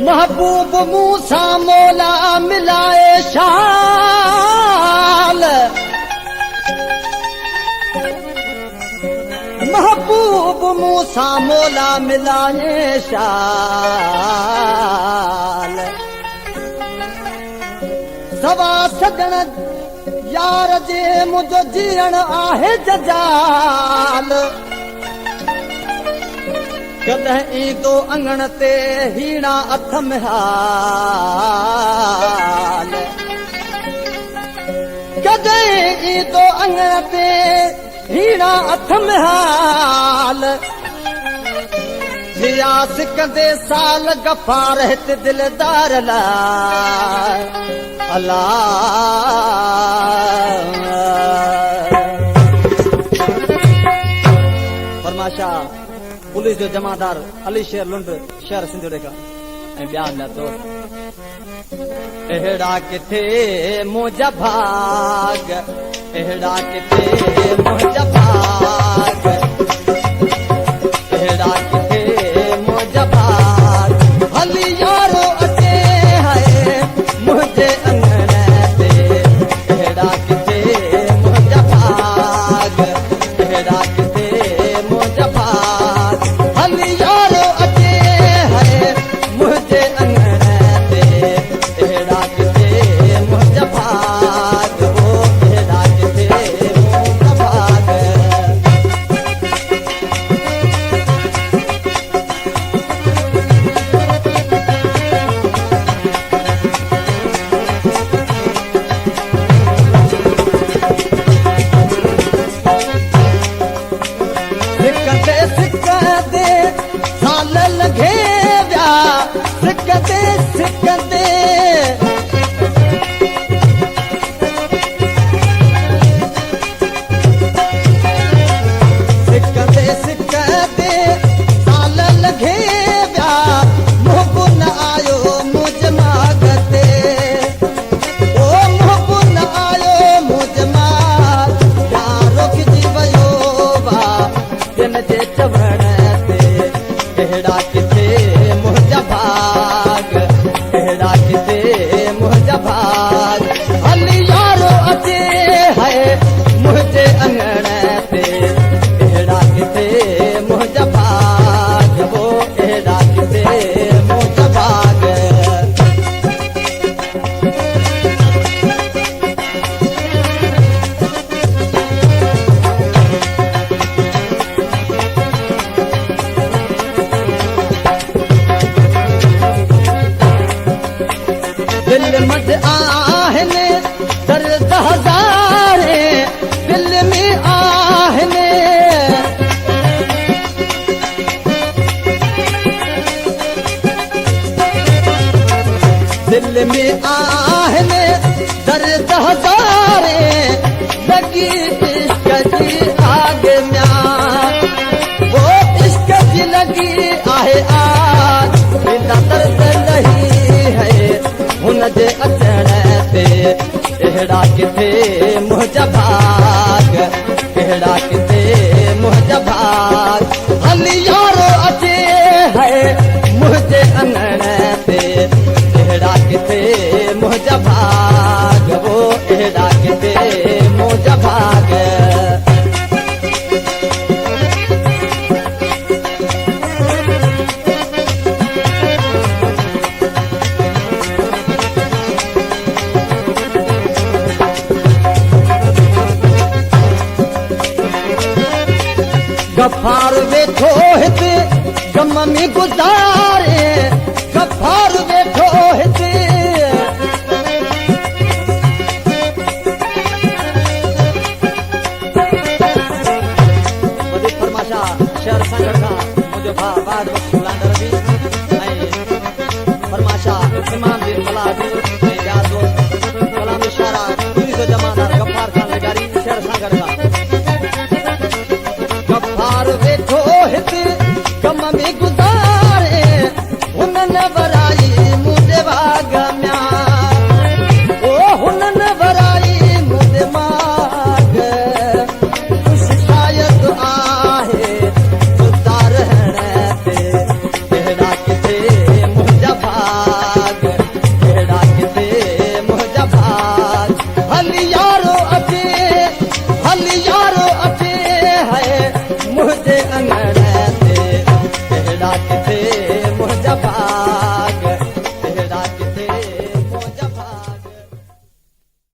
महबूब मूसा मौला मिलाए शाल, महबूब मूसा मौला मिलाए शाल। सवा सजण यार जे मुंहिंजो जीअण आहे जजाल। कॾहिं ईंदो अंगण ते हीणा अथ में हाल, कॾहिं ईंदो अंगण ते हीणा अथ में हाल। जियास कंदे साल गफ़ार हिते दिलदार लाइ अल्लाह। फरमाशा पुलिस जो जमादार अली शेर लुंड शहर सिंध ॾेखां ऐं ॿिया न दोस्त। अहिड़ा किथे मुंहिंजा भाग, अहिड़ा किथे मुंहिंजा भाग, अहिड़ा किथे मुंहिंजा भाग। हली यारो अचे है मुंहिंजे अंगण ते, अहिड़ा किथे मुंहिंजा भाग, अहिड़ा किथे मुंहिंजा भाग। हली यारो अचे है मुंहिंजे अंगण ते, अहिड़ा किथे मुंहिंजा भाग, ओ अहिड़ा किथे मुंहिंजा भाग। सिकंदे साल लॻे विया, सिकंदे सिकंदे सिकंदे सिकंदे साल लॻे विया। मोहबू न आयो मुंहिंज माग ते, ओ मोहबू न आयो मुंहिंज माग। यारो किजी वियो बा दिन जे चवण ते, अहिड़ा किथे मुंहिंजा भाग, अहिड़ा किथे मुंहिंजा भाग। हली यारो अचे है मुंहिंजे अंगण ते, अहिड़ा किथे मुंहिंजा भाग, वो अहिड़ा किथे मुंहिंजा भाग। दिल मद आहने दर्द हज़ारे, दिल में आहने दिल में आहने दर्द हज़ारे। लगी इश्क जी आग म्यां, वो इश्क जी लगी आहे आग। बिना दर्द नहीं है हुनजे अचण ते, अहिड़ा किथे मुंहिंजा भाग, अहिड़ा किथे मुंहिंजा भाग। हली यारो अचे है मुंहिंजे अंगण ते, अहिड़ा किथे मुंहिंजा भाग, वो अहिड़ा किथे मुंहिंजा भाग। गफ़ार वेठो हिते गम में गुज़ारे, गफ़ार वेठो हिते वॾी फरमाशा शहर सां गॾु खां मुंहिंजो भाउ बाद लांडर बि ऐं फरमाशा इमाम जी मला बि ऐं ॿिया दोस्त कलाम इशारा पुलिस जो जमादार गफ़ार खान लगारी शहर सां गॾु खां। गफ़ार वेठो हिते गम में गुज़ारे, हुननि वराई मुंहिंजे बाग म्यां, ओ हुननि वराई मुंहिंजे माग। ख़ुशि शायद आहे जुदा रहण ते, अहिड़ा किथे जे कन